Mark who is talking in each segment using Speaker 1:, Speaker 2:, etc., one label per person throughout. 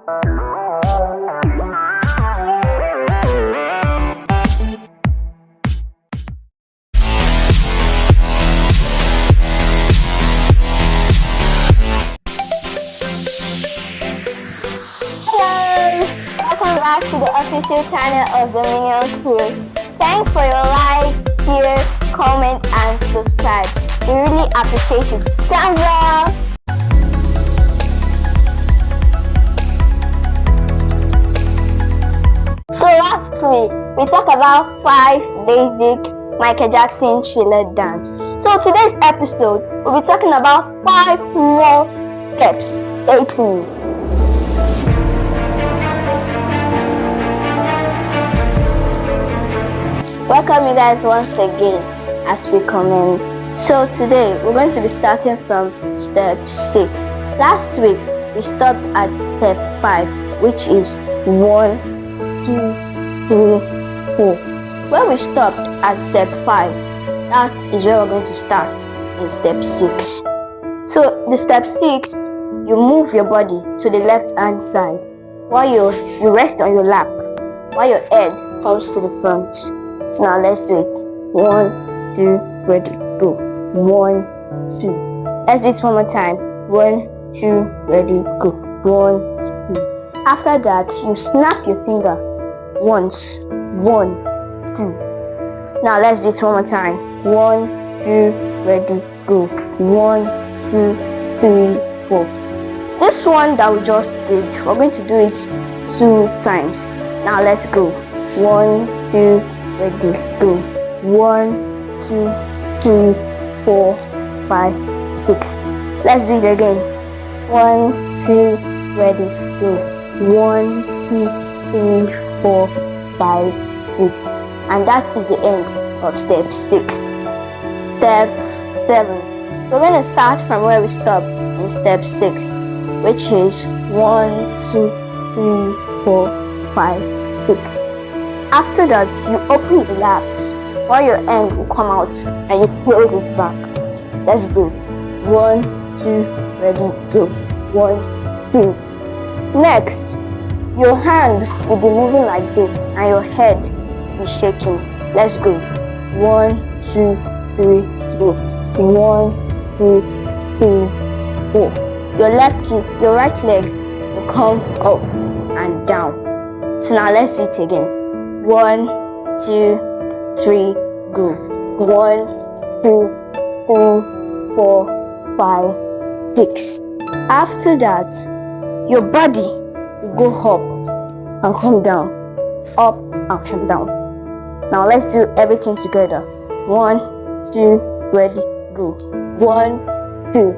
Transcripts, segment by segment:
Speaker 1: Welcome back to the official channel of the Micheal Crew. Thanks for your like, share, comment, and subscribe. We really appreciate it. Thumbs up! So last week, we talked about 5 basic Michael Jackson Thriller dance. So today's episode, we'll be talking about 5 more steps. Stay tuned. Welcome you guys once again as we come in. So today we're going to be starting from step 6. Last week we stopped at step 5, which is 1, 2, 3, 4. When we stopped at step 5, that is where we're going to start in step 6. So the step 6, you move your body to the left hand side while you rest on your lap, while your head comes to the front. Now let's do it. 1, 2, ready, go. 1, 2. Let's do it one more time. 1, 2, ready, go. 1, 2. After that, you snap your finger once. 1, 2. Now let's do it one more time. 1, 2, ready, go. 1, 2, 3, 4. This one that we just did, we're going to do it 2 times. Now let's go. 1, 2, ready, go. 1, 2, 3, 4, 5, 6. Let's do it again. 1, 2, ready, go. 1, 2, 3, 4, 5, 6. And that is the end of step 6. Step 7. We're going to start from where we stopped in step 6, which is 1, 2, 3, 4, 5, 6. After that, you open the laps while your hand will come out and you close it back. Let's go. 1, 2, ready, go. 1, 2. Next, your hand will be moving like this and your head will be shaking. Let's go. 1, 2, 3, go. 1, 2, 3, 4. Your right leg will come up and down. So now let's do it again. 1, 2, 3, go. 1, 2, 3, 4, 5, 6. After that, your body will go up and come down. Up and come down. Now let's do everything together. 1, 2, ready, go. 1, 2,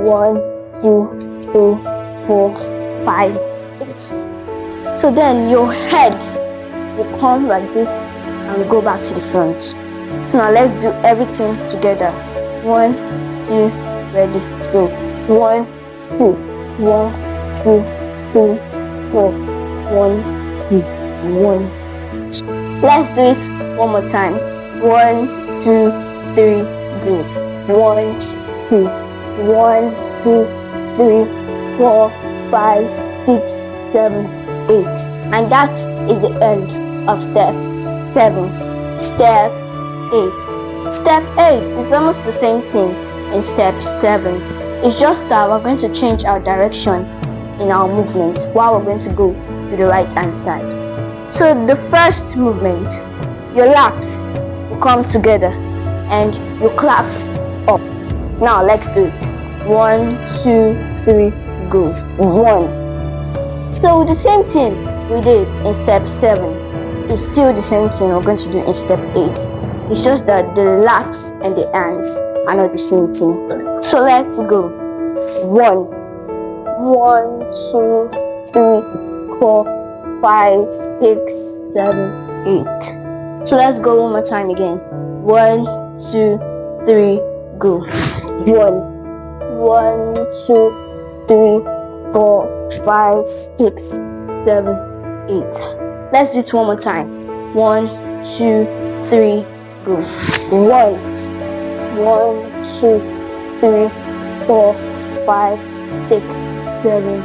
Speaker 1: 1, 2, 3, 4, 5, 6. So then your head will come like this and go back to the front. So now let's do everything together. 1, 2, ready, go. 1, 2, 1, 2, 3, 4, 1, 2, 1. Let's do it one more time. 1, 2, 3, go. 1, 2, 1, 2, 3, 4, 5, 6, 7, 8. And that is the end of step 7. Step 8. Step 8 is almost the same thing in step 7. It's just that we're going to change our direction in our movement while we're going to go to the right hand side. So the first movement, your laps will come together and you clap up. Now let's do it. 1, 2, 3, go. 1. So the same thing we did in step 7 is still the same thing we're going to do in step 8. It's just that the laps and the hands are not the same thing. So let's go. 1, 2, 3, 4, 5, 6, 7, 8. So let's go one more time again. 1, 2, 3, go. 1, 2, 3, 4, 5, 6, 7, 8. Let's do it one more time. 1, 2, 3, go. 1, 2, 3, 4, 5, 6, 7,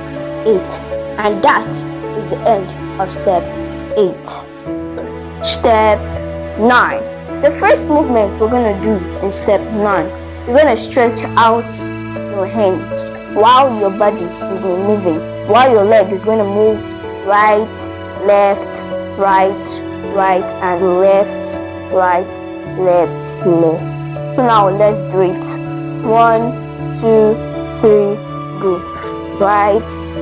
Speaker 1: 8. And that is the end of step 8. Step 9. The first movement we're going to do in step 9, you're going to stretch out your hands while your body is moving, while your leg is going to move right, left, right, right, and left, right, left, left. So now let's do it. 1, 2, 3, go. Right,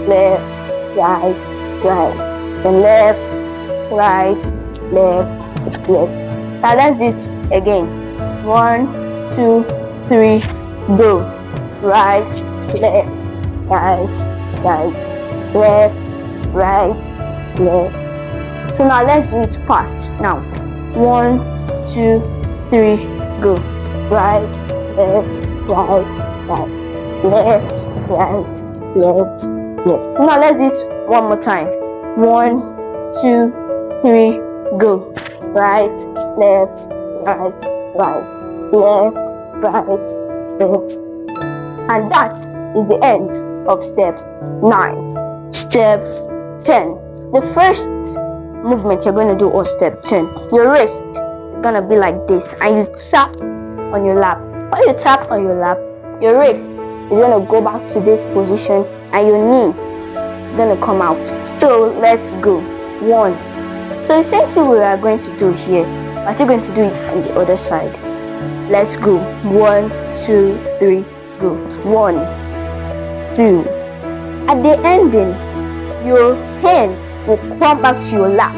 Speaker 1: left, right, right, then left, right, left, left. Now let's do it again. 1, 2, 3, go. Right, left, right, right, left, right, left. So now let's do it fast. Now 1, 2, 3, go. Right, left, right, right, left, right, left, left. Now let's do it one more time. 1, 2, 3, go. Right, left, right, right, left, right, left. And that is the end of step 9. Step 10. The first movement you're going to do on step 10, your wrist is going to be like this, and you tap on your lap. When you tap on your lap, your wrist is going to go back to this position, and your knee is going to come out. So let's go. 1. So the same thing we are going to do here, we're still going to do it from the other side. Let's go. 1, 2, 3, go. 1, 2. At the ending, your hand will come back to your lap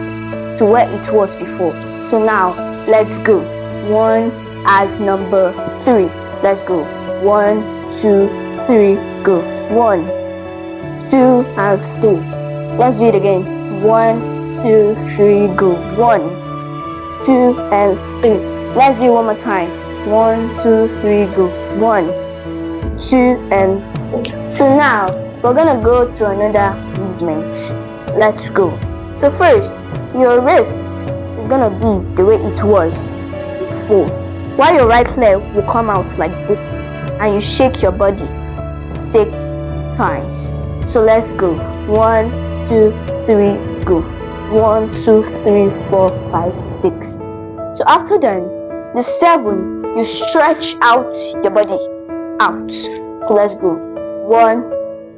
Speaker 1: to where it was before. So now let's go. 1 as number 3. Let's go. 1, 2, 3, go. 1, 2, and 3. Let's do it again. 1, 2, 3, go. 1, 2, and 3. Let's do it one more time. 1, 2, 3, go. 1, 2, and 3. So now we're gonna go to another movement. Let's go. So first, your wrist is gonna be the way it was before, while your right leg will come out like this, and you shake your body 6 times. So let's go. 1, 2, 3, go. 1, 2, 3, 4, 5, 6. So after that, the 7, you stretch out your body out. So let's go. 1,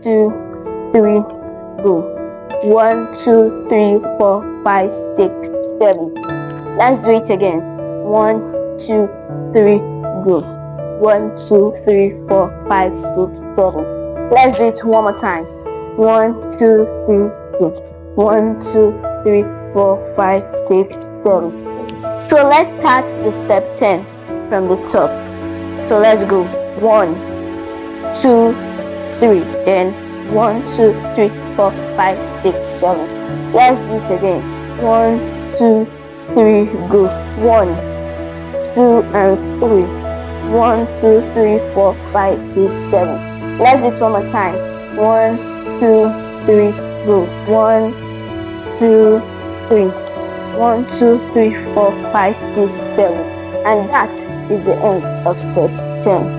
Speaker 1: 2, 3, go. 1, 2, 3, 4, 5, 6, 7. Let's do it again. 1, 2, 3, go. 1, 2, 3, 4, 5, 6, 7. Let's do it one more time. 1, 2, 3, go. 1, 2, 3, 4, 5, 6, 7. So let's start the step 10 from the top. So let's go. 1, 2, 3. Then 1, 2, 3, 4, 5, 6, 7. Let's do it again. 1, 2, 3, go. 1, 2, and 3. 1, 2, 3, 4, 5, 6, 7. Let's do it one more time. 1, 2, 3, go. 1, 2, 3. 1, 2, 3, 4, 5, 6, 7. And that is the end of step 10.